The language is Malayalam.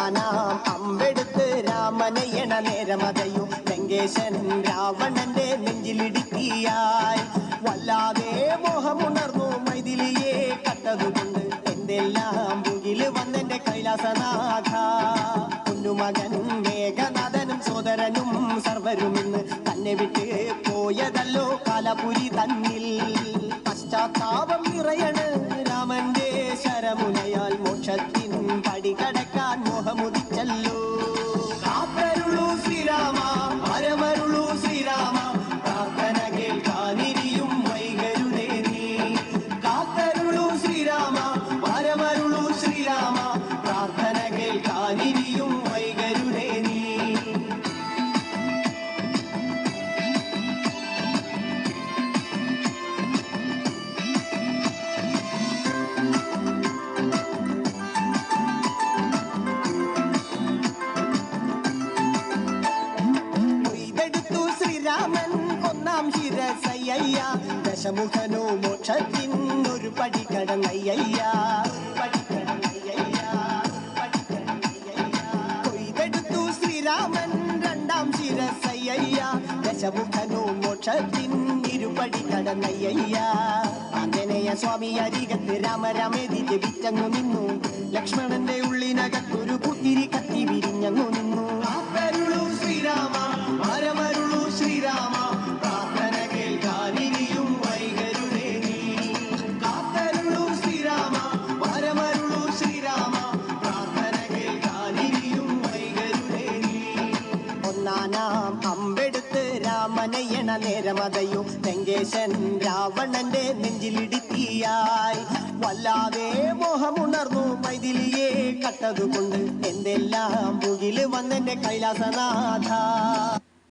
ഒന്നാനാം അമ്പെടുത്ത് രാമനയണ നേരമതയും ലങ്കേശൻ രാവണന്റെ നെഞ്ചിലിടുക്കിയായി വല്ലാതെ മോഹമുണർന്നു മൈഥിലിയെ കണ്ടതുകൊണ്ട് എന്തെല്ലാം മുകില് വന്നെന്റെ കൈലാസനാഥ കുഞ്ഞുമകൻ മേഘനാഥനും സോദരനും സർവരുമിന്ന് തന്നെ വിട്ട് പോയതല്ലോ കാലപുരി തന്നിൽ പശ്ചാത്താപം നിറയണ് രാമന്റെ ശരമുനയാൽ മോക്ഷത്തിൻ പടികടക്കാൻ മോഹമുദിച്ചല്ലോ കാത്തരുളൂ ശ്രീരാമ വരമരുളൂ ശ്രീരാമ പ്രാർത്ഥന കേൾക്കാനിരിയും വൈകരുതേ നീ കാത്തരുളൂ ശ്രീരാമ വരമരുളൂ ശ്രീരാമ പ്രാർത്ഥന കേൾക്കാനിരിയും വൈകരുതേ നീ രാമൻ ഒന്നാം ശിരസയ്യ ദശമുഖനോ മോക്ഷത്തിനൊരു പടി കടന്നയ്യ കൊയ്തെടുത്തു ശ്രീരാമൻ രണ്ടാം ശിരസയ്യ ദശമുഖനോ മോക്ഷത്തിനിരുപടി കടന്നയ്യ ആഞ്ജനേയ സ്വാമി അരികത്ത് രാമരാമേതി ജപിച്ചങ്ങു നിന്നു ലക്ഷ്മണന്റെ ഉള്ളിനകത്തൊരു പുത്തിരി കത്തി വിരിഞ്ഞങ്ങു നിന്നു ശ്രീരാമ വരമരുളൂ ശ്രീരാമ പ്രാർത്ഥന കേൾക്കാനിരിയും വൈകരുതേ നീ കാത്തരുളൂ ശ്രീരാമ വരമരുളൂ ശ്രീരാമ പ്രാർത്ഥന കേൾക്കാനിരിയും വൈകരുതേ നീ ഒന്നാനാം അമ്പെടുത്ത് രാമനയണ നേരമതയും ലങ്കേശൻ രാവണന്റെ നെഞ്ചിലിടുത്തിയായി വല്ലാതെ മോഹമുണർന്നു മൈഥിലിയെ കണ്ടതുകൊണ്ട് എന്തെല്ലാം മുകില് വന്നെന്റെ കൈലാസനാഥ